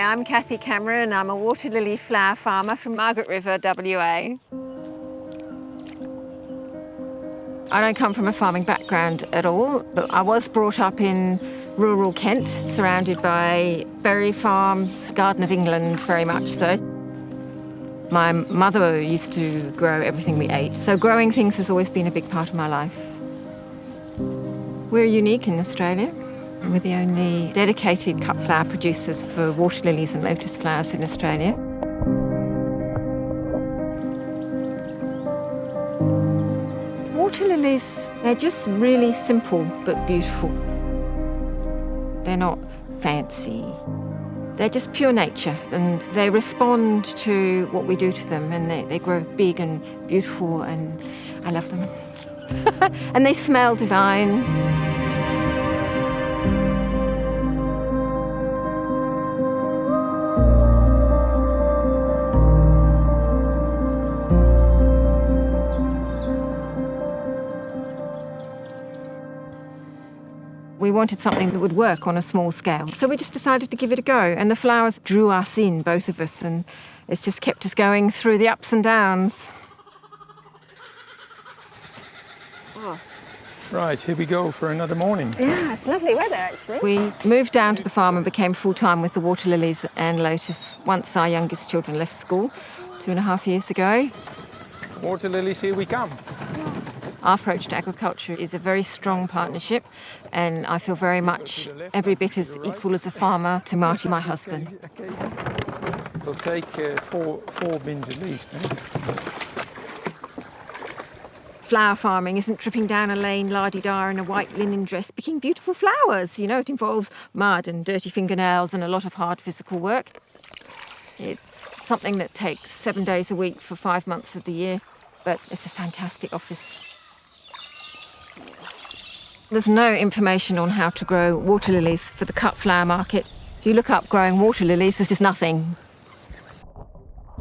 I'm Kathy Cameron. I'm a water lily flower farmer from Margaret River, WA. I don't come from a farming background at all, but I was brought up in rural Kent, surrounded by berry farms, Garden of England very much so. My mother used to grow everything we ate, so growing things has always been a big part of my life. We're unique in Australia. We're the only dedicated cut flower producers for water lilies and lotus flowers in Australia. Water lilies, they're just really simple but beautiful. They're not fancy. They're just pure nature, and they respond to what we do to them, and they grow big and beautiful, and I love them. And they smell divine. We wanted something that would work on a small scale, so we just decided to give it a go, and the flowers drew us in, both of us, and it's just kept us going through the ups and downs. Oh. Right, here we go for another morning. Yeah, it's lovely weather actually. We moved down to the farm and became full-time with the water lilies and lotus once our youngest children left school 2.5 years ago. Water lilies, here we come. Our approach to agriculture is a very strong partnership, and I feel very much every bit as equal as a farmer to Marty, my husband. Okay. We'll take four bins at least. Eh? Flower farming isn't tripping down a lane la-di-da in a white linen dress picking beautiful flowers. You know, it involves mud and dirty fingernails and a lot of hard physical work. It's something that takes 7 days a week for 5 months of the year, but it's a fantastic office. There's no information on how to grow water lilies for the cut flower market. If you look up growing water lilies, there's just nothing.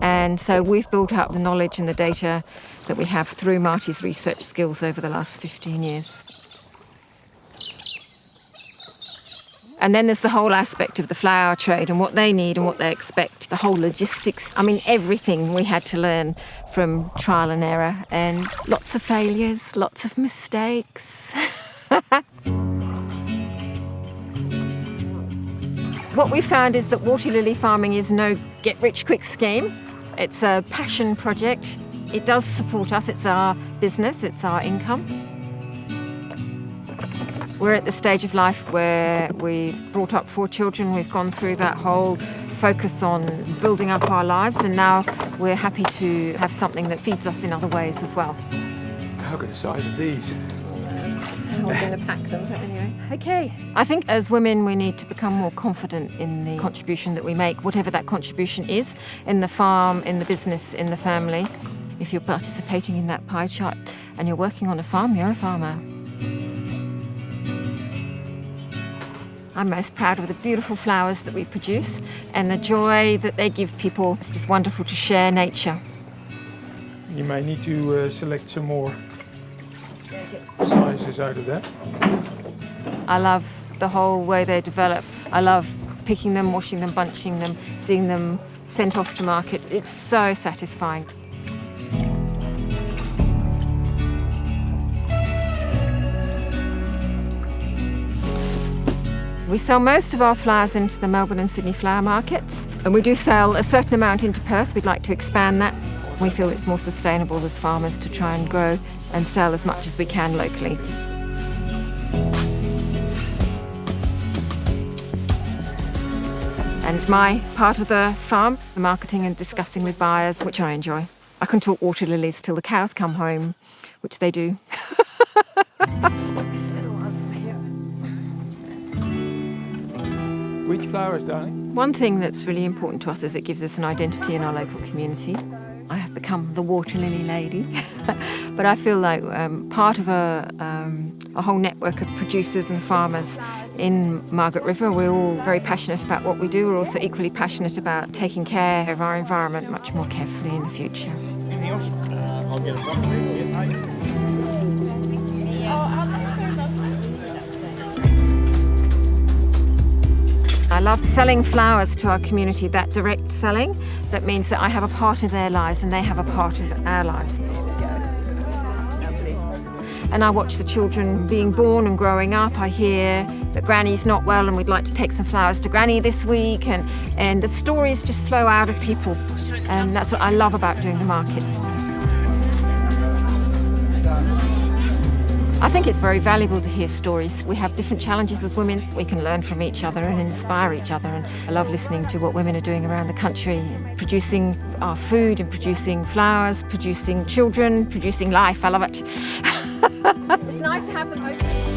And so we've built up the knowledge and the data that we have through Marty's research skills over the last 15 years. And then there's the whole aspect of the flower trade and what they need and what they expect, the whole logistics. I mean, everything we had to learn from trial and error, and lots of failures, lots of mistakes. What we found is that water lily farming is no get-rich-quick scheme. It's a passion project. It does support us. It's our business. It's our income. We're at the stage of life where we've brought up 4 children. We've gone through that whole focus on building up our lives, and now we're happy to have something that feeds us in other ways as well. Look at the size of these. We're going to pack them, but anyway. Okay. I think as women we need to become more confident in the contribution that we make, whatever that contribution is, in the farm, in the business, in the family. If you're participating in that pie chart and you're working on a farm, you're a farmer. I'm most proud of the beautiful flowers that we produce and the joy that they give people. It's just wonderful to share nature. You may need to select some more sizes out of that. I love the whole way they develop. I love picking them, washing them, bunching them, seeing them sent off to market. It's so satisfying. We sell most of our flowers into the Melbourne and Sydney flower markets, and we do sell a certain amount into Perth. We'd like to expand that. We feel it's more sustainable as farmers to try and grow and sell as much as we can locally. And it's my part of the farm, the marketing and discussing with buyers, which I enjoy. I can talk water lilies till the cows come home, which they do. Which flowers, darling? One thing that's really important to us is it gives us an identity in our local community. I have become the water lily lady, but I feel like part of a whole network of producers and farmers in Margaret River. We're all very passionate about what we do. We're also equally passionate about taking care of our environment much more carefully in the future. Anything else? I'll get a bottle for you, mate. I love selling flowers to our community, that direct selling. That means that I have a part of their lives and they have a part of our lives. And I watch the children being born and growing up. I hear that Granny's not well and we'd like to take some flowers to Granny this week. And the stories just flow out of people. And that's what I love about doing the markets. I think it's very valuable to hear stories. We have different challenges as women. We can learn from each other and inspire each other. And I love listening to what women are doing around the country, producing our food and producing flowers, producing children, producing life. I love it. It's nice to have them open.